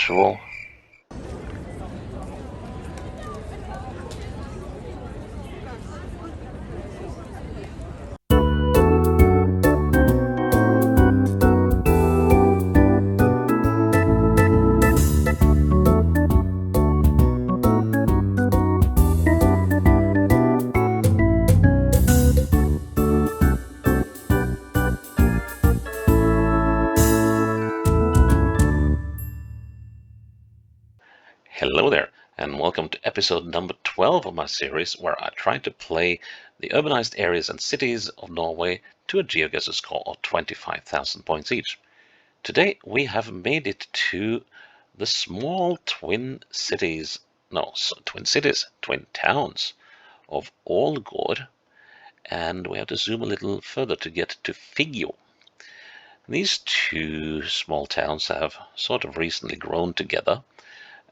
usual. Hello there, and welcome to episode number 12 of my series, where I try to play the urbanized areas and cities of Norway to a Geoguessr score of 25,000 points each. Today we have made it to the small twin towns of Ålgård, and we have to zoom a little further to get to Figgjo. These two small towns have sort of recently grown together,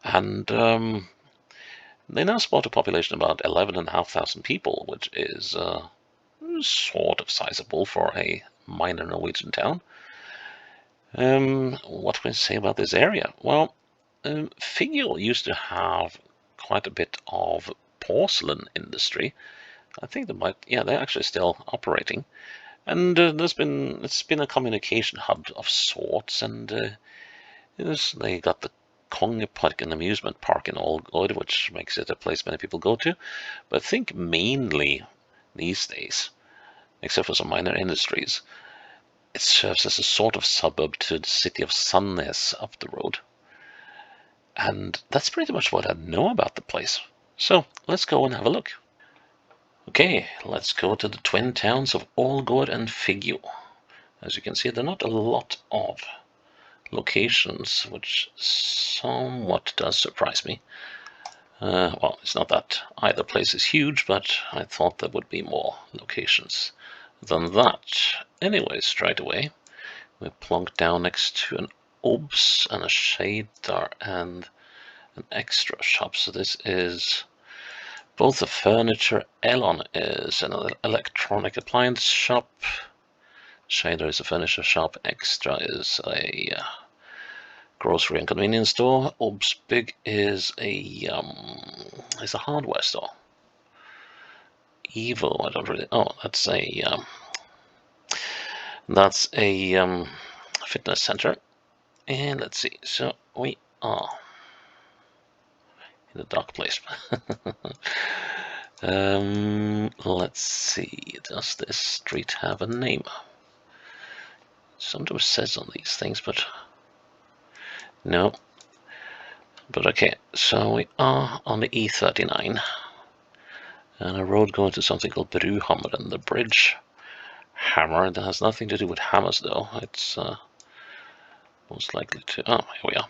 and they now support a population of about 11,500 people, which is sort of sizable for a minor Norwegian town. What can I say about this area? Well, Figgjo used to have quite a bit of porcelain industry. I think they're actually still operating, and it's been a communication hub of sorts, and they got the Kongepark, an amusement park in Ålgård, which makes it a place many people go to. But I think mainly these days, except for some minor industries, it serves as a sort of suburb to the city of Sandnes up the road. And that's pretty much what I know about the place. So let's go and have a look. Okay, let's go to the twin towns of Ålgård and Figgjo. As you can see, there are not a lot of locations, which somewhat does surprise me. Well, it's not that either place is huge, but I thought there would be more locations than that. Anyways, straight away we plonk down next to an obs and a shader and an extra shop. So this is both a furniture, Elon is an electronic appliance shop, shader is a furniture shop, extra is a grocery and convenience store. Obsbygg is a hardware store. Evo, I don't really. Oh, that's a fitness center. And let's see. So we are in a dark place. Let's see. Does this street have a name? Sometimes says on these things, but no. But okay, so we are on the E39, and a road going to something called Bruhammeren, the bridge hammer. That has nothing to do with hammers, though. It's most likely to. Oh, here we are.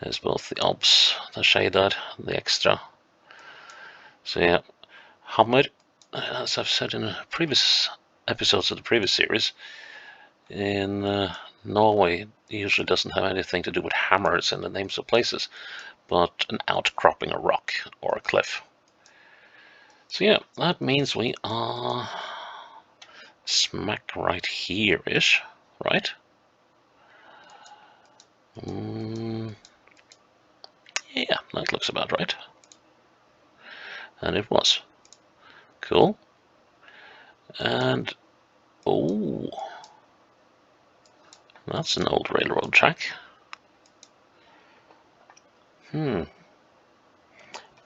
There's both the obs, the shader, the extra. So yeah, hammer, as I've said in previous episodes of the previous series, in Norway usually doesn't have anything to do with hammers in the names of places, but an outcropping, a rock, or a cliff. So yeah, that means we are smack right here-ish, right? Yeah, that looks about right. And it was. Cool. And, oh, that's an old railroad track. Now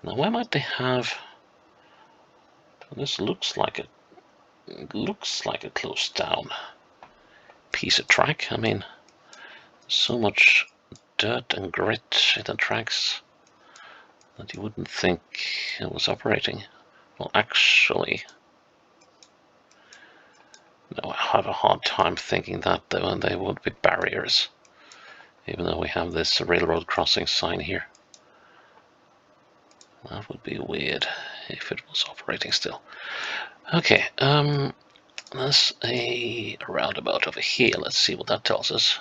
where might they have? This looks like a closed down piece of track. I mean, so much dirt and grit in the tracks that you wouldn't think it was operating. Well, actually, no, I have a hard time thinking that there would be barriers, even though we have this railroad crossing sign here. That would be weird if it was operating still. Okay, there's a roundabout over here. Let's see what that tells us.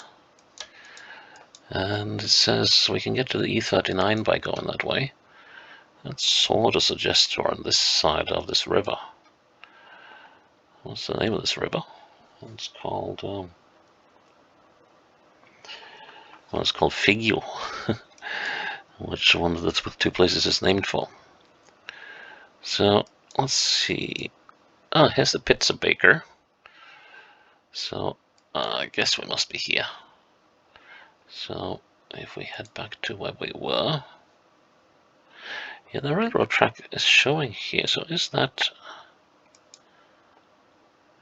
And it says we can get to the E39 by going that way. That sort of suggests we're on this side of this river. What's the name of this river? It's called Well, it's called Figgjo, which one of the two places is named for. So let's see. Oh, here's the pizza baker. So I guess we must be here. So if we head back to where we were, yeah, the railroad track is showing here. So is that?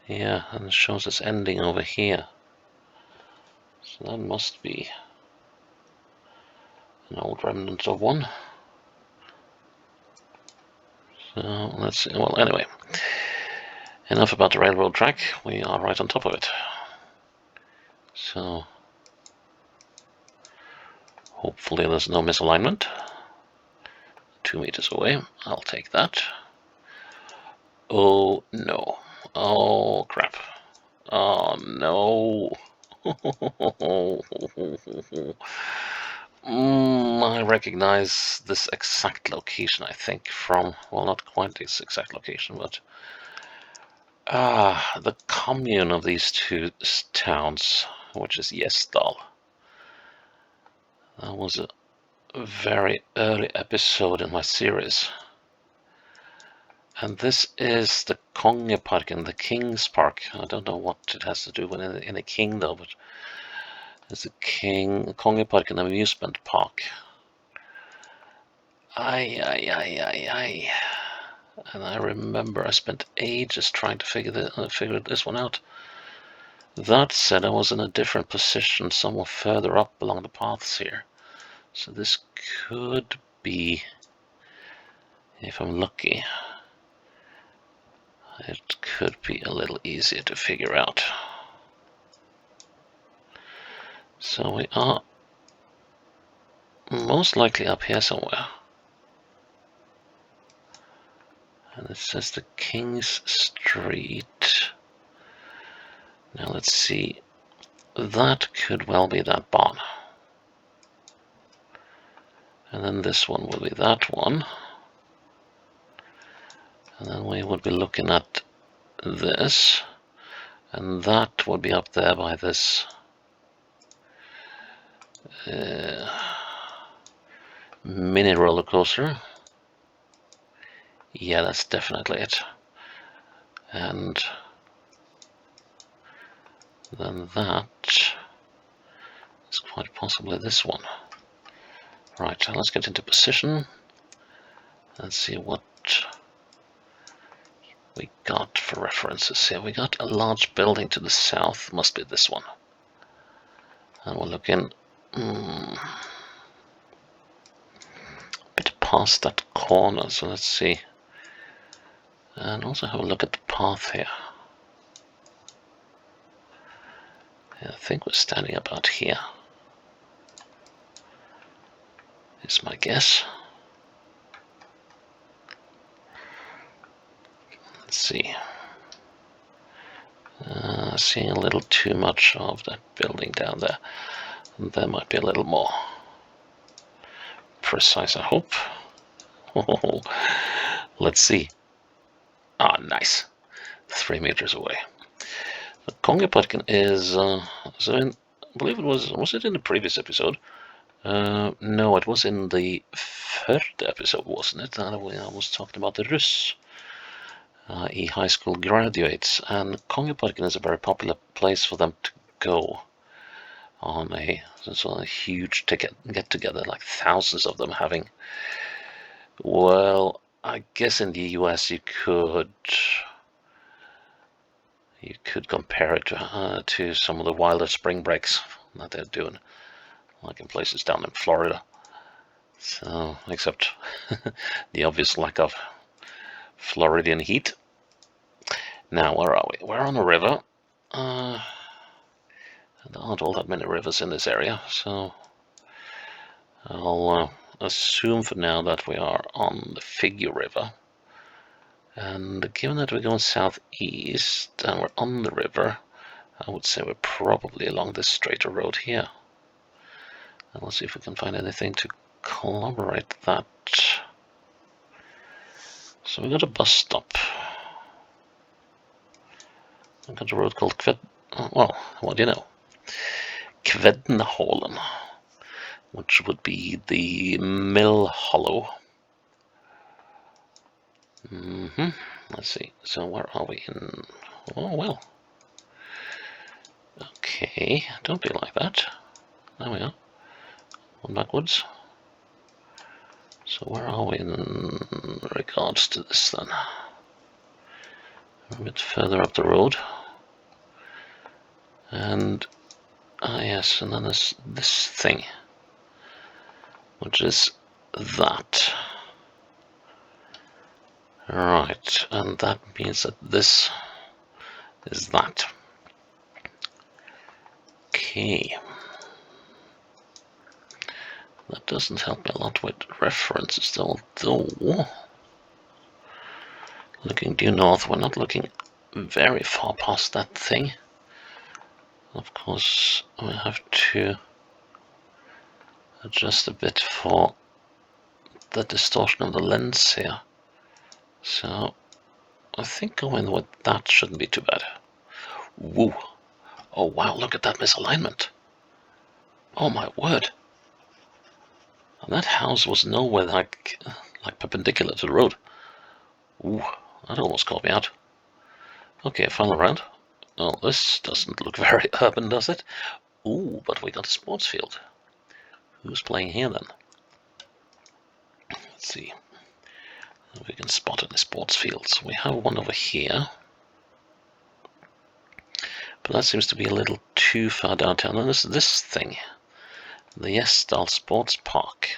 Yeah, and it shows us ending over here. So that must be an old remnant of one. So let's see. Well, anyway, enough about the railroad track. We are right on top of it. So hopefully there's no misalignment. 2 meters away. I'll take that. Oh no. Oh crap. Oh no. I recognize this exact location, I think, from, well, not quite this exact location, but the commune of these two towns, which is Gjesdal. That was a very early episode in my series. And this is the Kongeparken, the King's Park. I don't know what it has to do with any king, though, but it's the Kongeparken amusement park. Aye. And I remember I spent ages trying to figure this one out. That said, I was in a different position, somewhat further up along the paths here. So this could be, if I'm lucky, it could be a little easier to figure out. So we are most likely up here somewhere. And it says the King's Street. Now let's see. That could well be that barn. And then this one will be that one. And then we would be looking at this. And that would be up there by this mini roller coaster. Yeah, that's definitely it. And then that is quite possibly this one. Right, so let's get into position. Let's see what we got for references here. We got a large building to the south, must be this one. And we'll look in a bit past that corner, so let's see. And also have a look at the path here. Yeah, I think we're standing about here, is my guess. Let's see. Seeing a little too much of that building down there. And there might be a little more precise, I hope. Oh, let's see. Ah, nice. 3 meters away. The Kongeparken is, so I believe it was it in the previous episode? No, it was in the third episode, wasn't it? I was talking about the Russ. High school graduates, and Kongeparken is a very popular place for them to go on a sort of huge get-together, like thousands of them having. Well, I guess in the US you could compare it to some of the wilder spring breaks that they're doing, like in places down in Florida. So, except the obvious lack of Floridian heat. Now, where are we? We're on a river. There aren't all that many rivers in this area, so I'll assume for now that we are on the Figgjo River. And given that we're going southeast and we're on the river, I would say we're probably along this straighter road here. And let's see if we can find anything to corroborate that. So we got a bus stop. I've got a road called well, what do you know? Kvedneholm. which would be the Mill Hollow. Let's see. So where are we in? Oh well. Okay, don't be like that. There we are. One backwards. So where are we in regards to this then? A bit further up the road. And yes, and then there's this thing, which is that. Right, and that means that this is that. Okay. That doesn't help me a lot with references though. Looking due north, we're not looking very far past that thing. Of course, we have to adjust a bit for the distortion of the lens here. So I think going with that shouldn't be too bad. Woo! Oh wow, look at that misalignment. Oh my word. And that house was nowhere like perpendicular to the road. Ooh, that almost caught me out. Okay, final round. Oh, this doesn't look very urban, does it? Ooh, but we got a sports field. Who's playing here then? Let's see if we can spot any sports fields. We have one over here, but that seems to be a little too far downtown. And there's this thing, the Gjesdal Sports Park,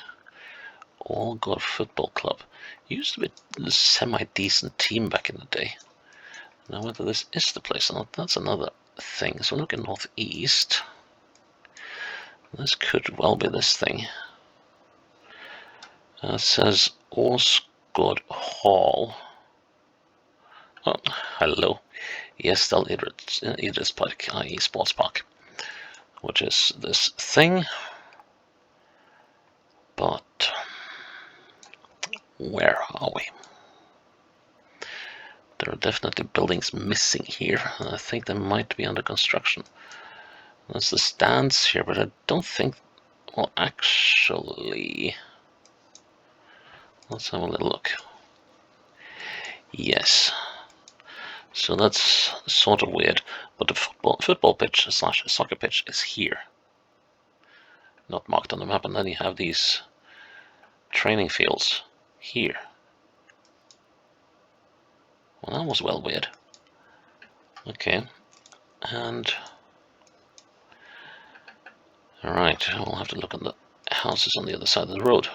Ålgård Football Club. Used to be a semi-decent team back in the day. Now whether this is the place or not, that's another thing. So looking northeast, this could well be this thing. It says Ålgård Hall. Oh, hello. Gjesdal Idrettspark, i.e. Sports Park, which is this thing. But where are we? There are definitely buildings missing here, and I think they might be under construction. That's the stands here, but I don't think... Well, actually... Let's have a little look. Yes. So that's sort of weird, but the football pitch / soccer pitch is here. Not marked on the map, and then you have these training fields here. Well, that was well weird. Okay, and... Alright, we'll have to look at the houses on the other side of the road.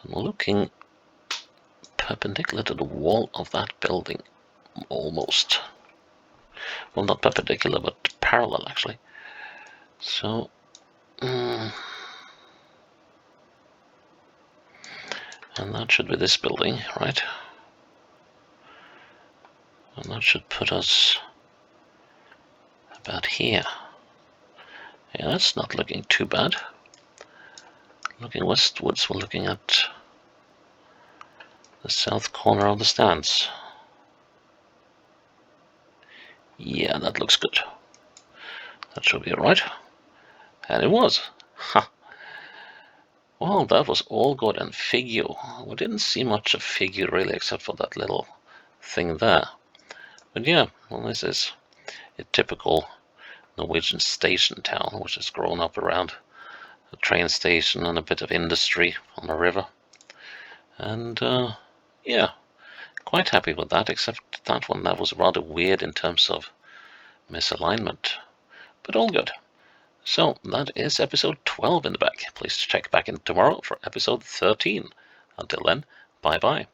I'm looking perpendicular to the wall of that building, almost. Well, not perpendicular, but parallel, actually. So, and that should be this building, right? And that should put us about here. Yeah, that's not looking too bad. Looking westwards, we're looking at the south corner of the stands. Yeah, that looks good. That should be alright. And it was. Ha! Well, that was Ålgård and Figgjo. We didn't see much of Figgjo really, except for that little thing there. But yeah, well, this is a typical Norwegian station town, which has grown up around a train station and a bit of industry on the river. And yeah, quite happy with that, except that one that was rather weird in terms of misalignment. But all good. So that is episode 12 in the bag. Please check back in tomorrow for episode 13. Until then, bye bye.